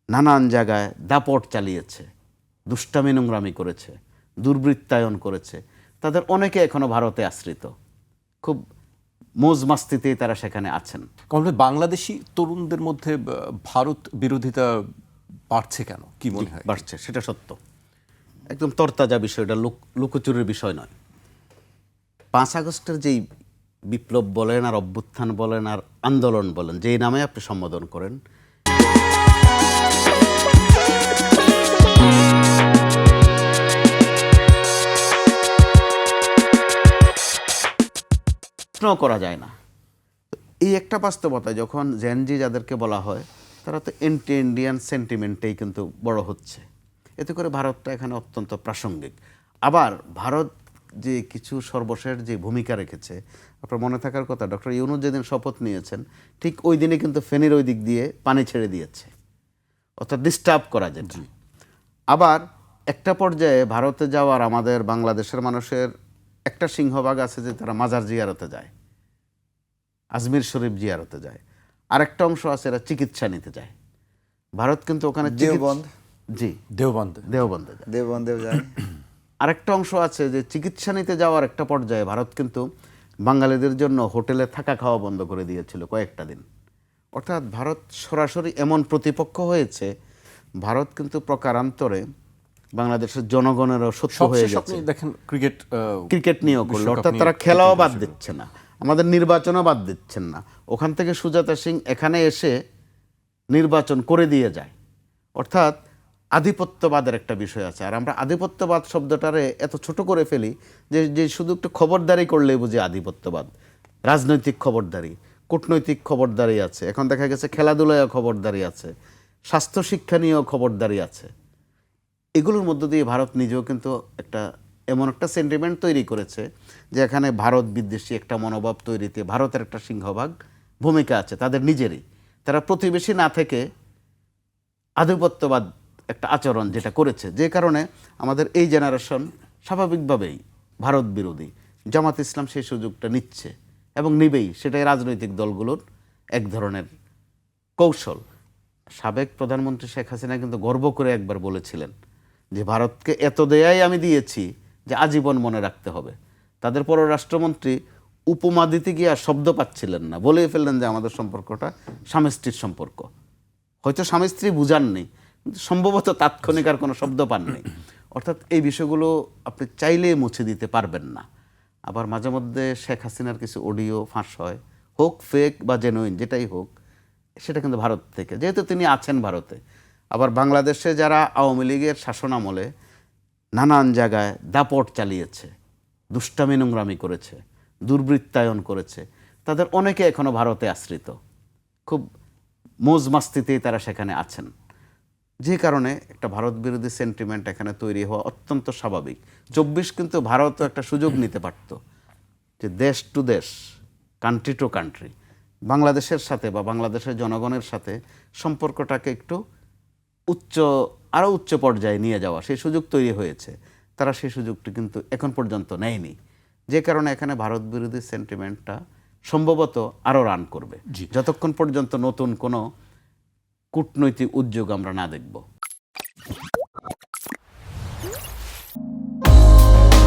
নানান জায়গায় দাপট চালিয়েছে, দুষ্টামি নোংরামি করেছে, দুর্বৃত্তায়ন করেছে, তাদের অনেকে এখনো ভারতে আশ্রিত, খুব মৌজ মাস্তিতেই তারা সেখানে আছেন। কমলে বাংলাদেশি তরুণদের মধ্যে ভারত বিরোধিতা বাড়ছে কেন, কি মনে হয়? বাড়ছে, সেটা সত্য, একদম তরতাজা বিষয়টা, লুকোচুরির বিষয় নয়। 5 আগস্টের যেই বিপ্লব বলেন আর অভ্যুত্থান বলেন আর আন্দোলন বলেন, যেই নামে আপনি সম্বোধন করেন, প্রশ্ন করা যায় না। এই একটা বাস্তবতা, যখন জেনজি যাদেরকে বলা হয় তারা তো এন্টি ইন্ডিয়ান সেন্টিমেন্টেই কিন্তু বড় হচ্ছে, এতে করে ভারতটা এখানে অত্যন্ত প্রাসঙ্গিক। আবার ভারত যে কিছু সর্বশেষ যে ভূমিকা রেখেছে, আপনার মনে থাকার কথা, ডক্টর ইউনূস যেদিন শপথ নিয়েছেন ঠিক ওই দিনে কিন্তু ফেনীর ওই দিক দিয়ে পানি ছেড়ে দিয়েছে, অর্থাৎ ডিস্টার্ব করা যেটা। আবার একটা পর্যায়ে ভারতে যাওয়ার আমাদের বাংলাদেশের মানুষের একটা সিংহভাগ আছে যে তারা মাজার জিয়ারতে যায়, আজমির শরীফ জিয়ারতে যায়, আরেকটা অংশ আছে এরা চিকিৎসা নিতে যায়। ভারত কিন্তু ওখানে দেওবন্দ, জি দেওবন্দে যায়, দেওবন্দেও যায়। আরেকটা অংশ আছে যে চিকিৎসা নিতে যাওয়ার একটা পর্যায়ে ভারত কিন্তু বাঙালিদের জন্য হোটেলে থাকা খাওয়া বন্ধ করে দিয়েছিল কয়েকটা দিন। অর্থাৎ ভারত সরাসরি এমন প্রতিপক্ষ হয়েছে, ভারত কিন্তু প্রকারান্তরে বাংলাদেশের জনগণেরও শত্রু হয়ে গেছে। দেখেন ক্রিকেট নিয়েও করলো, অর্থাৎ তারা খেলাও বাদ দিচ্ছে না, আমাদের নির্বাচনও বাদ দিচ্ছেন না। ওখান থেকে সুজাতা সিং এখানে এসে নির্বাচন করে দিয়ে যায়। অর্থাৎ আধিপত্যবাদের একটা বিষয় আছে। আর আমরা আধিপত্যবাদ শব্দটারে এত ছোট করে ফেলি যে শুধু একটু খবরদারি করলেই বুঝি আধিপত্যবাদ। রাজনৈতিক খবরদারি, কূটনৈতিক খবরদারি আছে, এখন দেখা গেছে খেলাধুলায়ও খবরদারি আছে, স্বাস্থ্য শিক্ষা নিয়েও খবরদারি আছে। এগুলোর মধ্য দিয়ে ভারত নিজেও কিন্তু একটা এমন একটা সেন্টিমেন্ট তৈরি করেছে যে এখানে ভারত বিদ্বেষী একটা মনোভাব তৈরিতে ভারতের একটা সিংহভাগ ভূমিকা আছে তাদের নিজেরই। তারা প্রতিবেশী না থেকে আধিপত্যবাদ একটা আচরণ যেটা করেছে, যে কারণে আমাদের এই জেনারেশন স্বাভাবিকভাবেই ভারত বিরোধী। জামাত ইসলাম সেই সুযোগটা নিচ্ছে এবং নিবেই, সেটাই রাজনৈতিক দলগুলোর এক ধরনের কৌশল। সাবেক প্রধানমন্ত্রী শেখ হাসিনা কিন্তু গর্ব করে একবার বলেছিলেন যে ভারতকে এত দেয়াই আমি দিয়েছি যে আজীবন মনে রাখতে হবে। তাদের পররাষ্ট্রমন্ত্রী উপমা দিতে গিয়ে আর শব্দ পাচ্ছিলেন না, বলেই ফেললেন যে আমাদের সম্পর্কটা স্বামী স্ত্রীর সম্পর্ক। হয়তো স্বামী স্ত্রী বুঝাননি, কিন্তু সম্ভবত তাৎক্ষণিক আর কোনো শব্দ পাননি। অর্থাৎ এই বিষয়গুলো আপনি চাইলেই মুছে দিতে পারবেন না। আবার মাঝে মধ্যে শেখ হাসিনার কিছু অডিও ফাঁস হয়, হোক ফেক বা জেনুইন যেটাই হোক, সেটা কিন্তু ভারত থেকে, যেহেতু তিনি আছেন ভারতে। আবার বাংলাদেশে যারা আওয়ামী লীগের শাসনামলে নানান জায়গায় দাপট চালিয়েছে, দুষ্টামি নোংরামি করেছে, দুর্বৃত্তায়ন করেছে, তাদের অনেকে এখনো ভারতে আশ্রিত, খুব মৌজ মাস্তিতেই তারা সেখানে আছেন। যে কারণে একটা ভারত বিরোধী সেন্টিমেন্ট এখানে তৈরি হওয়া অত্যন্ত স্বাভাবিক। 24 কিন্তু ভারতও একটা সুযোগ নিতে পারত যে দেশ টু দেশ, কান্ট্রি টু কান্ট্রি, বাংলাদেশের সাথে বা বাংলাদেশের জনগণের সাথে সম্পর্কটাকে একটু আরও উচ্চ পর্যায়ে নিয়ে যাওয়া, সেই সুযোগ তৈরি হয়েছে। তারা সেই সুযোগটি কিন্তু এখন পর্যন্ত নেয়নি, যে কারণে এখানে ভারত বিরোধী সেন্টিমেন্টটা সম্ভবত আরও রান করবে যতক্ষণ পর্যন্ত নতুন কোনো কূটনৈতিক উদ্যোগ আমরা না দেখব।